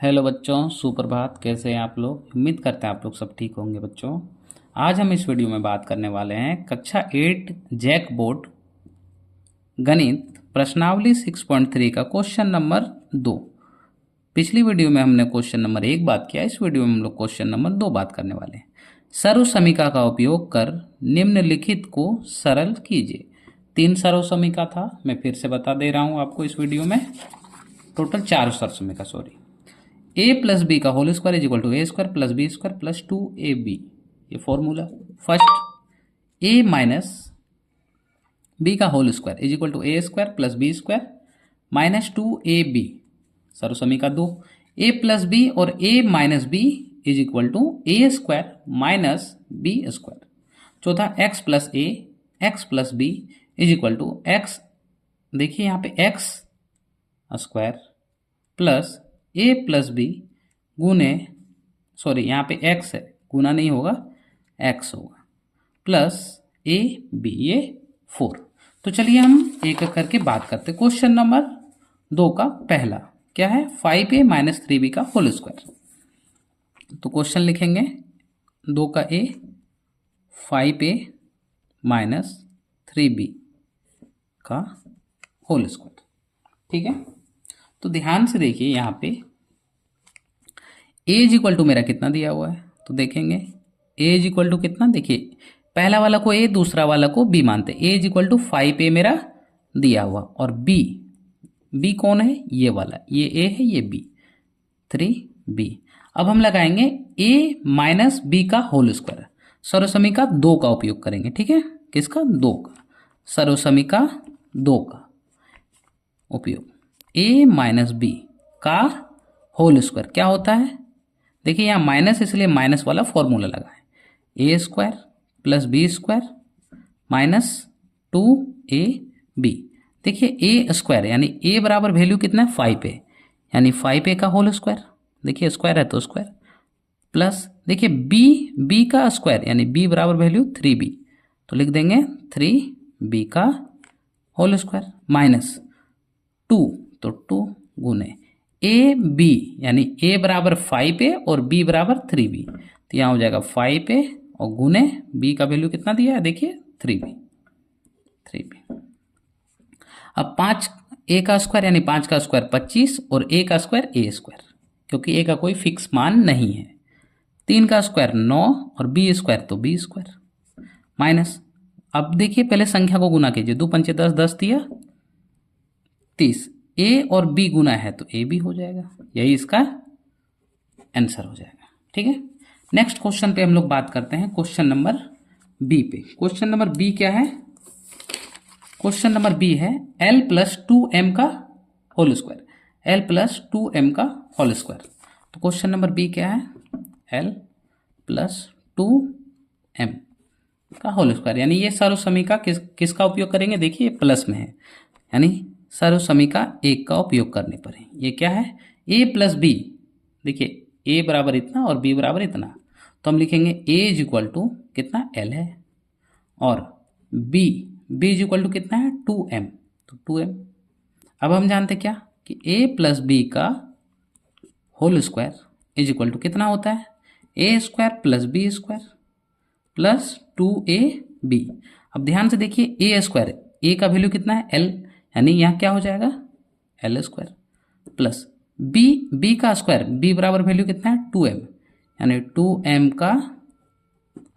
Hello बच्चों, सुप्रभात। कैसे हैं आप लोग? उम्मीद करते हैं आप लोग सब ठीक होंगे। बच्चों, आज हम इस वीडियो में बात करने वाले हैं कक्षा 8 जैक बोर्ड गणित प्रश्नावली 6.3 का क्वेश्चन नंबर 2। पिछली वीडियो में हमने क्वेश्चन नंबर 1 बात किया, इस वीडियो में हम लोग क्वेश्चन नंबर 2 बात करने वाले हैं। सर्व समीका का उपयोग कर निम्नलिखित को सरल कीजिए। 3 सर्व समीका था, मैं फिर से बता दे रहा हूँ आपको इस वीडियो में। टोटल 4 सर्व समीका, सॉरी। ए प्लस बी का whole square is equal to A square plus B square plus 2ab। ये formula first. A minus B का whole square is equal to A square plus B square minus 2ab। सर्व समीका 2। A plus B और A minus B is equal to A square minus B square. चौथा X plus B is equal to x, देखिए यहाँ पे x square plus ए plus B गुने, sorry यहाँ पे एक्स है, गुना नहीं होगा, एक्स होगा, प्लस ए बी, ये 4। तो चलिए हम एक एक करके बात करते हैं। क्वेश्चन नंबर 2 का पहला क्या है? 5a माइनस 3b का होल स्क्वायर। तो क्वेश्चन लिखेंगे 2 का ए, 5a माइनस 3b का होल स्क्वायर। ठीक है, तो ध्यान से देखिए यहाँ पे a इज इक्वल टू मेरा कितना दिया हुआ है, तो देखेंगे a इज इक्वल टू कितना। देखिए पहला वाला को a, दूसरा वाला को b मानते हैं। a is equal to 5a मेरा दिया हुआ, और b कौन है? ये वाला, ये a है, ये b, 3b। अब हम लगाएंगे a माइनस बी का होल स्क्वायर। सर्व समीका 2 का उपयोग करेंगे। ठीक है, किसका? 2 का, सर्व समीका 2 का उपयोग। a माइनस बी का होल स्क्वायर क्या होता है? देखिए यहाँ माइनस, इसलिए माइनस वाला फॉर्मूला लगा है। A square plus B square minus 2ab। देखिए ए स्क्वायर यानी ए बराबर वैल्यू कितना है? 5a, यानी 5a का होल स्क्वायर। देखिए स्क्वायर है तो स्क्वायर, प्लस देखिए बी का स्क्वायर यानी b बराबर वैल्यू 3b, तो लिख देंगे 3b का होल स्क्वायर माइनस 2, तो 2 गुने ए बी यानी ए बराबर 5a और b बराबर 3b, तो यहाँ हो जाएगा 5a और गुने b का वैल्यू कितना दिया है? देखिए 3b। अब 5a का स्क्वायर यानी 5 का स्क्वायर 25 और a का स्क्वायर a स्क्वायर, क्योंकि a का कोई फिक्स मान नहीं है। 3 का स्क्वायर 9 और b स्क्वायर तो b स्क्वायर माइनस, अब देखिए पहले संख्या को गुना कीजिए, 2 पंचे 10, 10 दिया 30, a और b गुना है तो a भी हो जाएगा, यही इसका आंसर हो जाएगा। ठीक है, नेक्स्ट क्वेश्चन पे हम लोग बात करते हैं, क्वेश्चन नंबर बी पे। क्वेश्चन नंबर बी क्या है? क्वेश्चन नंबर बी है l प्लस 2m का whole square, l plus 2m का होल स्क्वायर। तो क्वेश्चन नंबर बी क्या है? l प्लस 2m का होल स्क्वायर, यानी ये सर्व समीका किसका उपयोग करेंगे? देखिए प्लस में है, यानी सर्व समीका 1 का उपयोग करने पर है। ये क्या है? a प्लस बी, देखिए a बराबर इतना और b बराबर इतना, तो हम लिखेंगे a इज इक्वल टू कितना? l है, और b इज इक्वल टू कितना है? 2m, तो 2m। अब हम जानते क्या कि a प्लस बी का whole square is equal to कितना होता है? a square plus b square plus 2ab। अब ध्यान से देखिए a स्क्वायर, a का वैल्यू कितना है? l, यानी यहाँ क्या हो जाएगा? l स्क्वायर प्लस b का स्क्वायर, b बराबर वैल्यू कितना है? 2m, यानी 2m का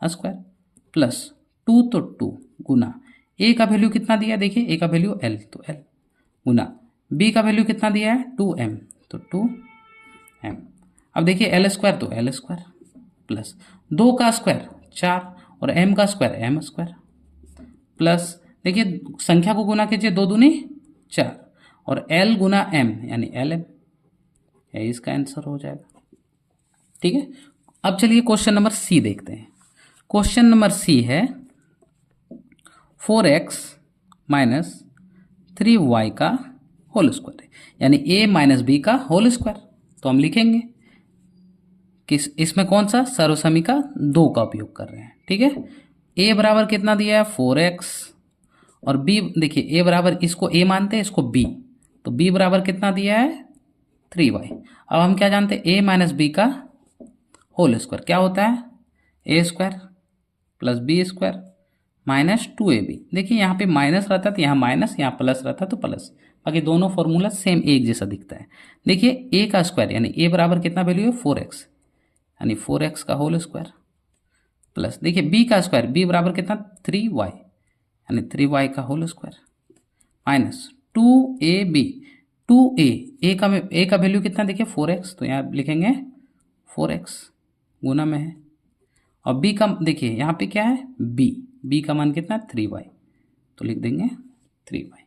स्क्वायर प्लस 2 तो 2 गुना a का वैल्यू कितना दिया? देखिए a का वैल्यू l, तो l गुना b का वैल्यू कितना दिया है? 2m, तो 2m। अब देखिए l स्क्वायर तो l स्क्वायर प्लस 2 का स्क्वायर 4 और m का स्क्वायर m स्क्वायर, प्लस देखिए संख्या को गुना कीजिए, 2 दूनी 4 और l गुना m यानी lm, यही इसका आंसर हो जाएगा। ठीक है, अब चलिए क्वेश्चन नंबर सी देखते हैं। क्वेश्चन नंबर सी है 4x माइनस 3y का होल स्क्वायर, यानी a माइनस बी का होल स्क्वायर। तो हम लिखेंगे किस, इसमें कौन सा? सर्व समीका 2 का उपयोग कर रहे हैं। ठीक है, a बराबर कितना दिया है? 4x, और b देखिए a बराबर, इसको a मानते हैं, इसको b, तो b बराबर कितना दिया है? 3y। अब हम क्या जानते हैं, ए माइनस बी का होल स्क्वायर क्या होता है, A square plus B square minus 2ab। देखिए यहाँ पे माइनस रहता तो यहाँ माइनस, यहाँ प्लस रहता तो प्लस, बाकी दोनों फॉर्मूला सेम एक जैसा दिखता है। देखिए ए का स्क्वायर यानी ए बराबर कितना वैल्यू है 4x, यानी 4x का होल स्क्वायर प्लस देखिए बी का स्क्वायर, बी बराबर कितना 3y, यानी 3y का whole square minus 2ab। 2a, ए का वैल्यू कितना देखिए 4x, तो यहाँ लिखेंगे 4x गुना में है, और बी का देखिए यहाँ पे क्या है बी का मान कितना 3y, तो लिख देंगे 3y।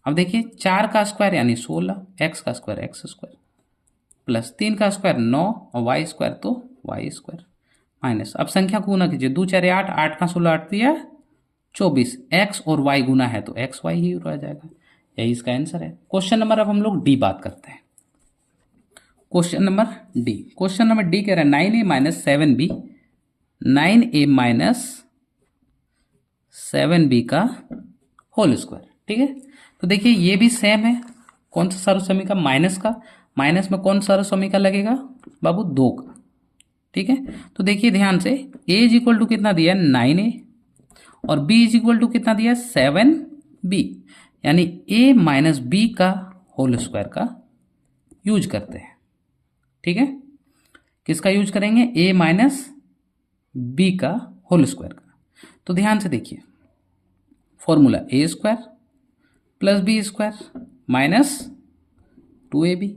अब देखिए 4 का स्क्वायर यानी 16, x का स्क्वायर x स्क्वायर प्लस 3 का स्क्वायर 9 और y स्क्वायर तो y स्क्वायर माइनस, अब संख्या को गुना कीजिए, 2 4 8, 8 का 16 8 दिया 24, x और y गुना है तो x y ही रह जाएगा, यही इसका आंसर है। क्वेश्चन नंबर अब हम लोग डी बात करते हैं। क्वेश्चन नंबर डी कह रहा है 9a minus 7b, 9a minus 7b का होल स्क्वायर। ठीक है, तो देखिए ये भी सेम है, कौन सा सार्वसमीका माइनस का, माइनस में कौन सा सार्वसमीका लगेगा बाबू 2 का। ठीक है, तो देखिए ध्यान से a इज इक्वल टू कितना दिया 9a और b इज इक्वल टू कितना दिया 7b, यानी a माइनस b का होल स्क्वायर का यूज करते हैं। ठीक है, किसका यूज करेंगे, a माइनस b का होल स्क्वायर का। तो ध्यान से देखिए formula A square plus B square minus 2ab।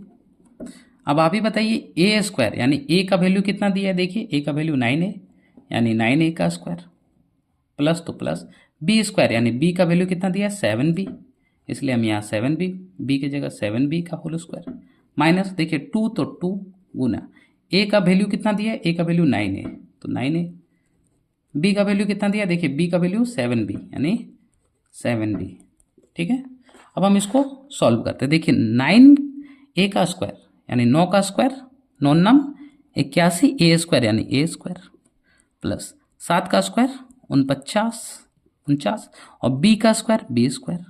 अब आप ही बताइए ए स्क्वायर यानी ए का वैल्यू कितना दिया है, देखिए ए का वैल्यू 9a यानी 9a का स्क्वायर प्लस तो प्लस बी स्क्वायर यानी बी का वैल्यू कितना दिया है 7b, इसलिए हम यहाँ 7b, बी की जगह 7b का होल स्क्वायर माइनस देखिए 2 तो 2 गुना ए का वैल्यू कितना दिया है, ए का वैल्यू 9a तो 9a, बी का वैल्यू कितना दिया, देखिए बी का वैल्यू 7b यानी 7b। ठीक है, अब हम इसको सॉल्व करते हैं। देखिए 9a का स्क्वायर यानी 9 का स्क्वायर 9 नम 81, ए स्क्वायर यानी ए स्क्वायर प्लस 7 का स्क्वायर 49 और बी का स्क्वायर बी स्क्वायर।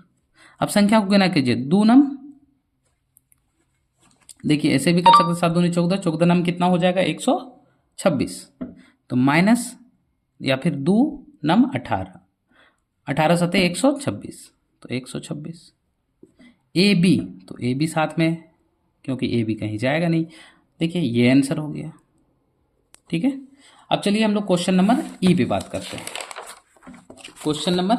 अब संख्या को गुना कीजिए, 2 नम देखिए ऐसे भी कर सकते, 7 दूनी 14, 14 नम कितना हो जाएगा 126, तो माइनस या फिर 2 नम 18, 18 सते 126 तो 126। ए बी, तो ए बी साथ में क्योंकि ए बी कहीं जाएगा नहीं, देखिए ये आंसर हो गया। ठीक है, अब चलिए हम लोग क्वेश्चन नंबर ई पे बात करते हैं। क्वेश्चन नंबर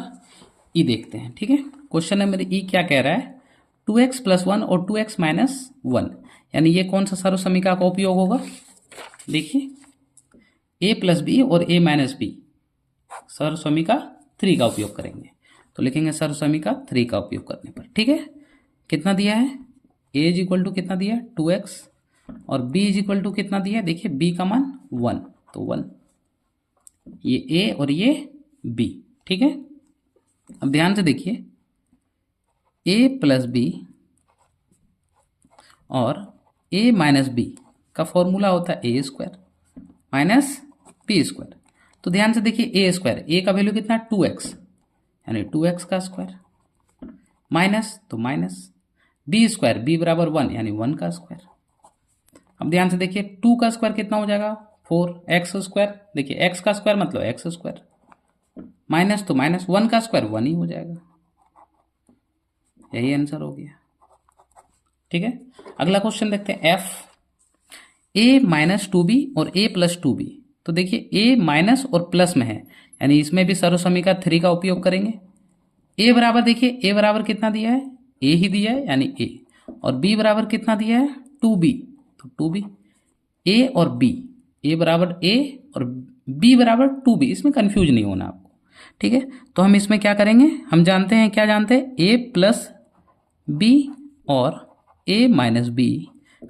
ई देखते हैं। ठीक है, क्वेश्चन नंबर ई क्या कह रहा है, 2x प्लस 1 और 2x माइनस 1, यानी ये कौन सा सार्वसमीका का उपयोग होगा, देखिए a प्लस बी और a माइनस बी सार्वसमीका 3 का उपयोग करेंगे, तो लिखेंगे सार्वसमीका 3 का उपयोग करने पर। ठीक है, कितना दिया है, a इज इक्वल टू कितना दिया 2x और b इज इक्वल टू कितना दिया है, देखिए b का मान 1 तो 1, ये a और ये b। ठीक है, अब ध्यान से देखिए a प्लस बी और a माइनस बी का फॉर्मूला होता है A square minus B square. तो ध्यान से देखिए ए स्क्वायर, ए का वैल्यू कितना 2x यानी 2x का स्क्वायर माइनस तो माइनस बी स्क्वायर, बी बराबर 1 यानी 1 का स्क्वायर। अब ध्यान से देखिए 2 का स्क्वायर कितना हो जाएगा 4x स्क्वायर, देखिए x का स्क्वायर मतलब x स्क्वायर माइनस तो माइनस 1 का स्क्वायर 1 ही हो जाएगा, यही आंसर हो गया। ठीक है, अगला क्वेश्चन देखते हैं f a माइनस 2b और a प्लस 2b। तो देखिए a माइनस और प्लस में है यानी इसमें भी सर्वसमीका 3 का उपयोग करेंगे। a बराबर देखिए a बराबर कितना दिया है, a ही दिया है यानी a, और b बराबर कितना दिया है 2b तो 2b, a और b, a बराबर a और b बराबर 2b, इसमें कंफ्यूज नहीं होना आपको। ठीक है, तो हम इसमें क्या करेंगे, हम जानते हैं क्या जानते हैं, a प्लस b और a माइनस b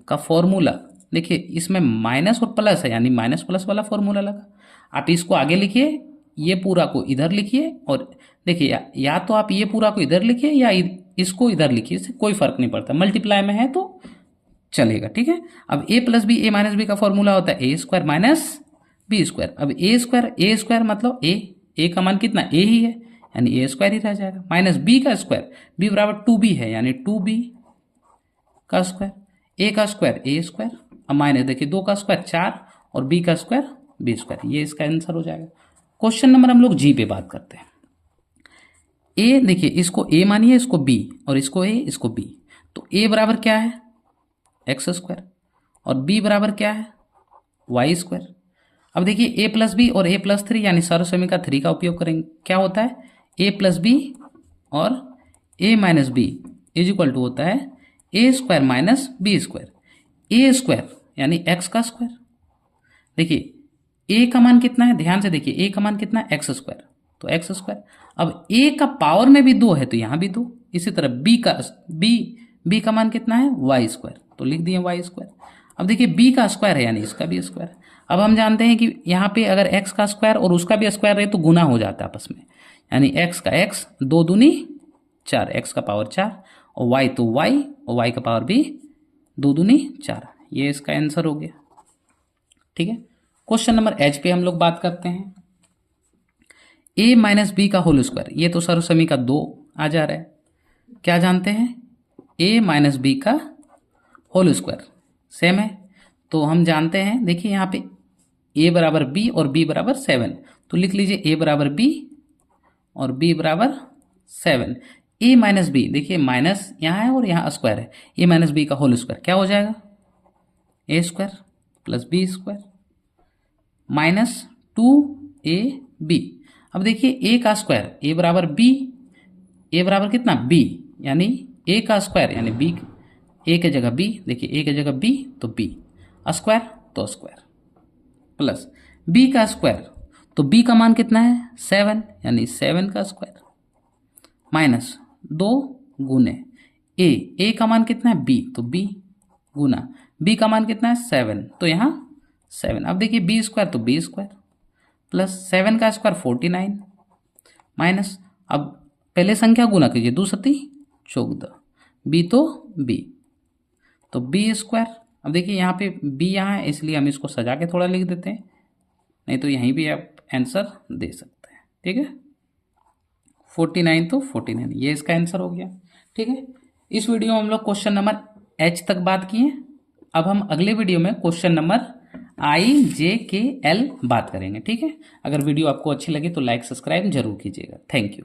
का फॉर्मूला, देखिए इसमें माइनस और प्लस है यानी माइनस प्लस वाला फॉर्मूला लगा। आप इसको आगे लिखिए, ये पूरा को इधर लिखिए, और देखिए या तो आप ये पूरा को इधर लिखिए या इसको इधर लिखिए, इससे कोई फर्क नहीं पड़ता, मल्टीप्लाई में है तो चलेगा। ठीक है, अब a plus B, a minus B का फॉर्मूला होता है A square minus B square. अब ए स्क्वायर मतलब ए का मान कितना a ही है यानी ए स्क्वायर ही रह जाएगा, माइनस बी का स्क्वायर, बी बराबर 2b है यानी 2b का स्क्वायर, ए का स्क्वायर ए स्क्वायर, अब माइनस देखिए 2 का स्क्वायर 4 और बी का स्क्वायर बी स्क्वायर, ये इसका आंसर हो जाएगा। क्वेश्चन नंबर हम लोग जी पे बात करते हैं। ए देखिए इसको ए मानिए, इसको बी, और इसको ए इसको बी, तो ए बराबर क्या है एक्स स्क्वायर और बी बराबर क्या है वाई स्क्वायर। अब देखिए ए प्लस बी और ए प्लस 3 यानी सर्वसमीकरण 3 का उपयोग करेंगे। क्या होता है ए प्लस बी और A minus B is equal to होता है A square minus B square. A square यानी एक्स का स्क्वायर, देखिए ए का मान कितना है, ध्यान से देखिए ए का मान कितना है एक्स स्क्वायर, तो एक्स स्क्वायर। अब ए का पावर में भी 2 है तो यहाँ भी 2, इसी तरह बी का मान कितना है वाई स्क्वायर, तो लिख दिए वाई स्क्वायर। अब देखिए बी का स्क्वायर है यानी इसका भी स्क्वायर। अब हम जानते हैं कि यहाँ पे अगर एक्स का स्क्वायर और उसका भी स्क्वायर रहे तो गुना हो जाता है आपस में, यानी एक्स का एक्स 2 दूनी 4, एक्स का पावर 4 और वाई तो वाई और वाई का पावर भी 2 दूनी 4, ये इसका आंसर हो गया। ठीक है, क्वेश्चन नंबर एच पे हम लोग बात करते हैं। ए माइनस बी का होल स्क्वायर, ये तो सर्वसमी का 2 आ जा रहा है। क्या जानते हैं ए माइनस बी का होल स्क्वायर सेम है, तो हम जानते हैं देखिए यहाँ पे ए बराबर बी और बी बराबर 7, तो लिख लीजिए ए बराबर बी और बी बराबर 7। ए माइनस बी देखिए माइनस यहाँ है और यहाँ स्क्वायर है, ए माइनस बी का होल स्क्वायर क्या हो जाएगा A square plus B square minus 2 A B. अब देखिए ए का स्क्वायर ए बराबर बी, ए बराबर कितना बी, यानी ए का स्क्वायर यानी बी, ए के जगह बी, देखिए ए के जगह बी तो बी स्क्वायर तो स्क्वायर प्लस बी का स्क्वायर, तो बी का मान कितना है 7 यानी 7 का स्क्वायर माइनस 2 गुने ए का मान कितना है बी तो बी गुना बी का मान कितना है 7 तो यहाँ 7। अब देखिए बी स्क्वायर तो बी स्क्वायर प्लस 7 का स्क्वायर 49 माइनस, अब पहले संख्या गुना कीजिए 2 सती 14, बी तो बी तो बी स्क्वायर। अब देखिए यहाँ पे बी यहाँ है इसलिए हम इसको सजा के थोड़ा लिख देते हैं, नहीं तो यहीं भी आप आंसर दे सकते हैं। ठीक है 49 तो 49, ये इसका आंसर हो गया। ठीक है, इस वीडियो में हम लोग क्वेश्चन नंबर एच तक बात किए। अब हम अगले वीडियो में क्वेश्चन नंबर आई जे के एल बात करेंगे। ठीक है, अगर वीडियो आपको अच्छी लगी तो लाइक सब्सक्राइब जरूर कीजिएगा। Thank you.